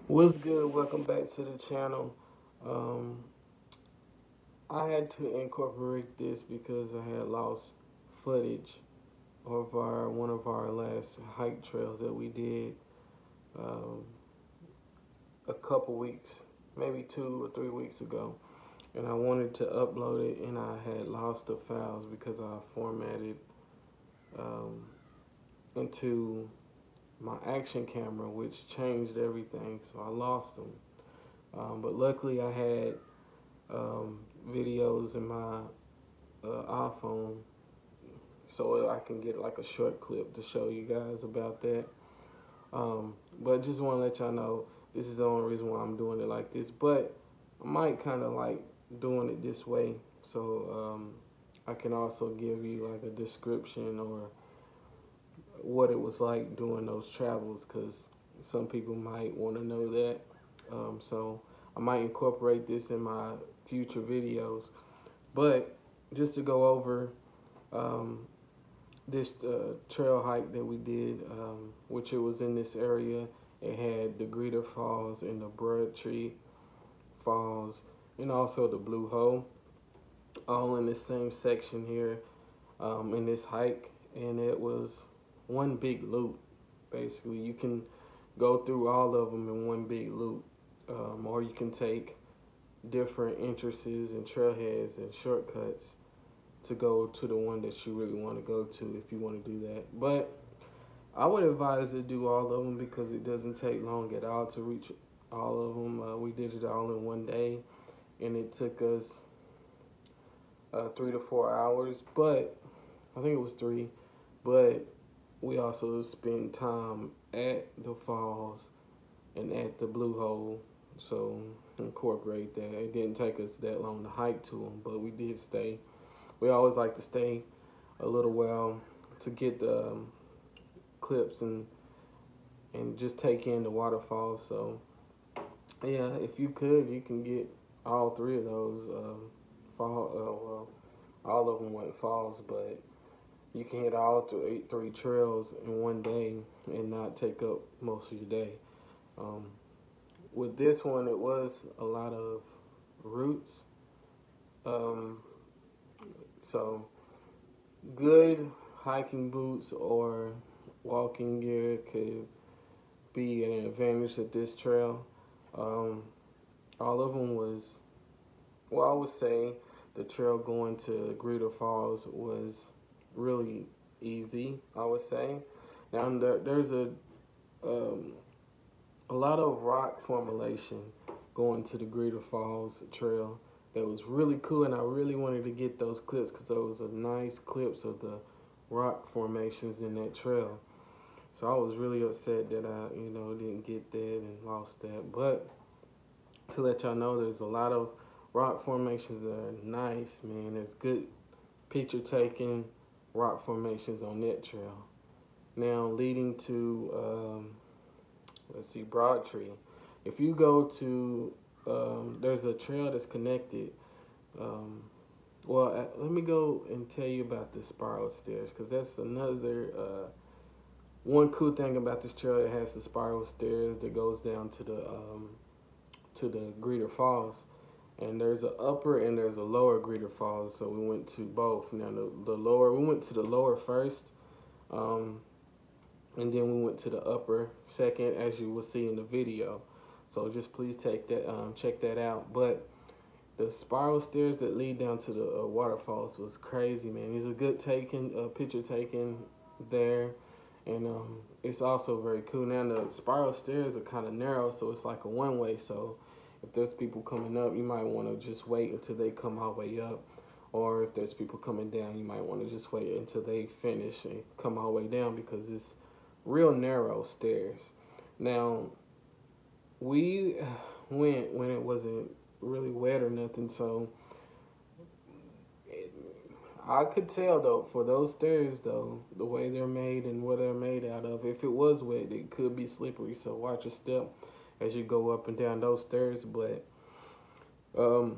What's good? Welcome back to the channel. Um, I had to incorporate this because I had lost footage of one of our last hike trails that we did um, a couple weeks, maybe 2 or 3 weeks ago, and I wanted to upload it, and I had lost the files because I formatted um, into my action camera, which changed everything, so I lost them. But luckily, I had videos in my iPhone, so I can get like a short clip to show you guys about that. But just want to let y'all know this is the only reason why I'm doing it like this. But I might kind of like doing it this way, so I can also give you like a description or what it was like doing those travels, because some people might want to know that. So I might incorporate this in my future videos. But just to go over um, this trail hike that we did, which it was in this area. It had the Greeter Falls and the Broadtree Falls and also the Blue Hole, all in the same section here in this hike. And it was one big loop. Basically, you can go through all of them in one big loop, or you can take different entrances and trailheads and shortcuts to go to the one that you really want to go to if you want to do that. But I would advise to do all of them because it doesn't take long at all to reach all of them. We did it all in one day, and it took us 3 to 4 hours, but I think it was 3. But we also spent time at the falls and at the Blue Hole, so incorporate that. It didn't take us that long to hike to them, but we did stay. We always like to stay a little while to get the clips and just take in the waterfalls. So yeah, if you could, you can get all 3 of those well, all of them went falls, but you can hit all 3 trails in one day and not take up most of your day. Um, with this one, it was a lot of routes. Um, so good hiking boots or walking gear could be an advantage at this trail. Um, all of them was, well, I would say the trail going to Greeter Falls was really easy, I would say. Now there's um, a lot of rock formation going to the Greeter Falls trail that was really cool, and I really wanted to get those clips because those are nice clips of the rock formations in that trail. So I was really upset that I, didn't get that and lost that. But to let y'all know, there's a lot of rock formations that are nice, man. There's good picture taking rock formations on that trail. Now leading to, let's see, Broadtree. If you go to, there's a trail that's connected. Let me go and tell you about the spiral stairs, because that's another one cool thing about this trail. It has the spiral stairs that goes down to the Greeter Falls, and there's an upper and there's a lower Greeter Falls. So we went to both. Now the lower, we went to the lower first, and then we went to the upper second, as you will see in the video. So just please take that, check that out. But the spiral stairs that lead down to the waterfalls was crazy, man. There's a good picture taken there. And it's also very cool. Now the spiral stairs are kind of narrow, so it's like a one-way. So if there's people coming up, you might want to just wait until they come all the way up. Or if there's people coming down, you might want to just wait until they finish and come all the way down, because it's real narrow stairs. Now, we went when it wasn't really wet or nothing, so I could tell though, for those stairs though, the way they're made and what they're made out of, if it was wet, it could be slippery. So watch your step as you go up and down those stairs. But that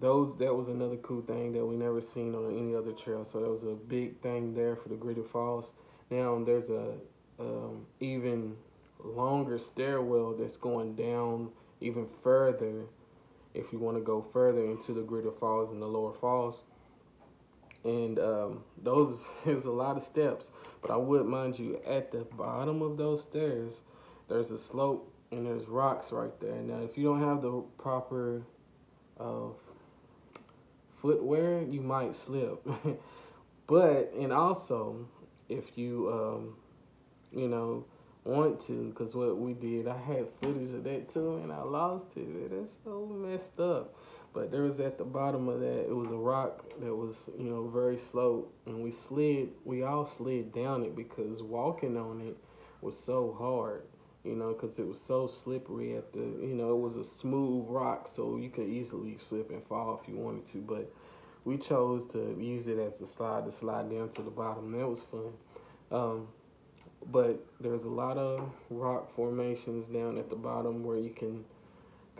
was another cool thing that we never seen on any other trail. So that was a big thing there for the Greeter Falls. Now there's a even longer stairwell that's going down even further if you want to go further into the Greeter Falls and the lower falls. And those there's a lot of steps, but I would mind you, at the bottom of those stairs there's a slope and there's rocks right there. Now if you don't have the proper uh, footwear, you might slip. But, and also if you you know, want to, because what we did, I had footage of that too and I lost it. It's so messed up. But there was, at the bottom of that, it was a rock that was, you know, very slow, and we all slid down it because walking on it was so hard, you know, because it was so slippery at the, you know, it was a smooth rock, so you could easily slip and fall if you wanted to. But we chose to use it as a slide to slide down to the bottom. That was fun. But there's a lot of rock formations down at the bottom where you can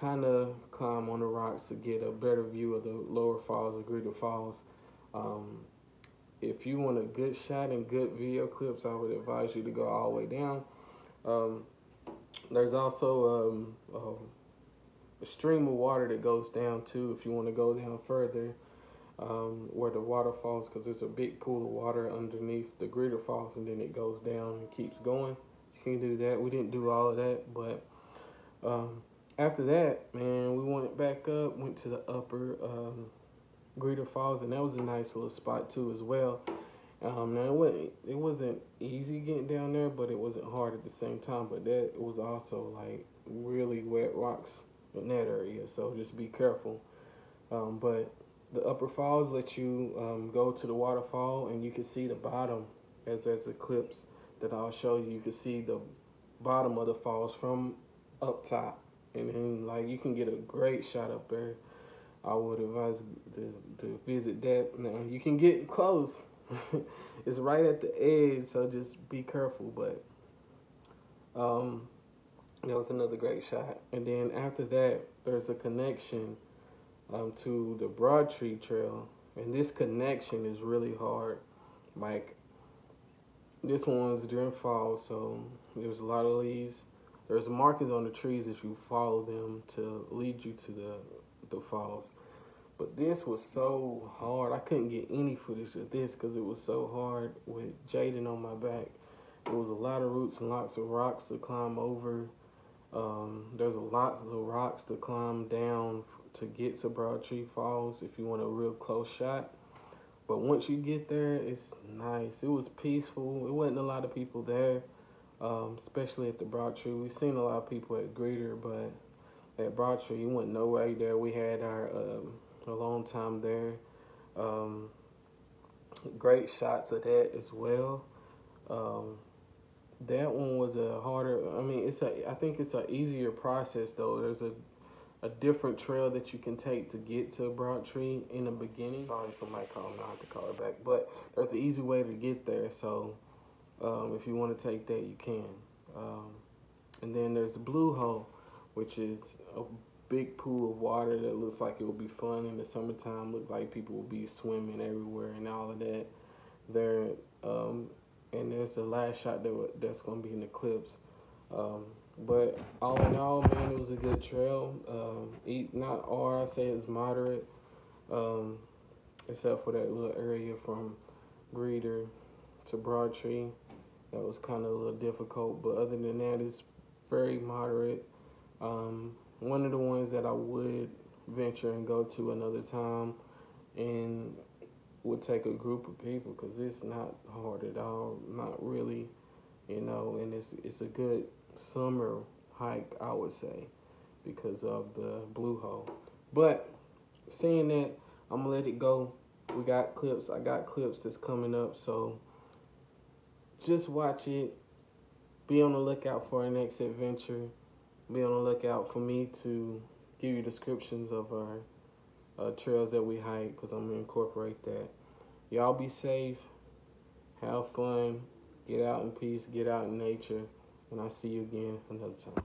kind of climb on the rocks to get a better view of the lower falls of Greeter Falls. If you want a good shot and good video clips, I would advise you to go all the way down. There's also a stream of water that goes down too if you want to go down further, where the water falls, because there's a big pool of water underneath the Greeter Falls, and then it goes down and keeps going. You can do that. We didn't do all of that, but after that, man, we went back up, went to the upper Greeter Falls, and that was a nice little spot too as well. Now it wasn't easy getting down there, but it wasn't hard at the same time. But that was also like really wet rocks in that area, so just be careful. But the upper falls let you go to the waterfall, and you can see the bottom as there's a clips that I'll show you. You can see the bottom of the falls from up top. And then, like, you can get a great shot up there. I would advise to visit that. Now, you can get close. It's right at the edge, so just be careful. But that was another great shot. And then after that, there's a connection to the Broadtree Trail. And this connection is really hard. Like, this one's during fall, so there's a lot of leaves. There's markings on the trees if you follow them to lead you to the falls. But this was so hard. I couldn't get any footage of this because it was so hard with Jaden on my back. There was a lot of roots and lots of rocks to climb over. There's a lots of rocks to climb down to get to Broadtree Falls if you want a real close shot. But once you get there, it's nice. It was peaceful. It wasn't a lot of people there. Especially at the Broadtree. We've seen a lot of people at Greeter, but at Broadtree, you wasn't nobody there. We had our a long time there. Great shots of that as well. That one was a harder. I mean, I think it's an easier process though. There's a different trail that you can take to get to Broadtree in the beginning. Sorry, somebody called me. I have to call her back. But there's an easy way to get there. So. If you want to take that, you can. And then there's a blue hole, which is a big pool of water that looks like it will be fun in the summertime. Looks like people will be swimming everywhere and all of that. There, and there's the last shot that's going to be in the clips. But all in all, man, it was a good trail. Not hard, I say it's moderate, except for that little area from Greeter to Broadtree. That was kind of a little difficult, but other than that, it's very moderate. One of the ones that I would venture and go to another time, and would take a group of people, because it's not hard at all, not really, you know, and it's a good summer hike, I would say, because of the blue hole. But seeing that, I'm gonna let it go. We got clips. I got clips that's coming up, so just watch it. Be on the lookout for our next adventure. Be on the lookout for me to give you descriptions of our trails that we hike, because I'm going to incorporate that. Y'all be safe. Have fun. Get out in peace. Get out in nature. And I'll see you again another time.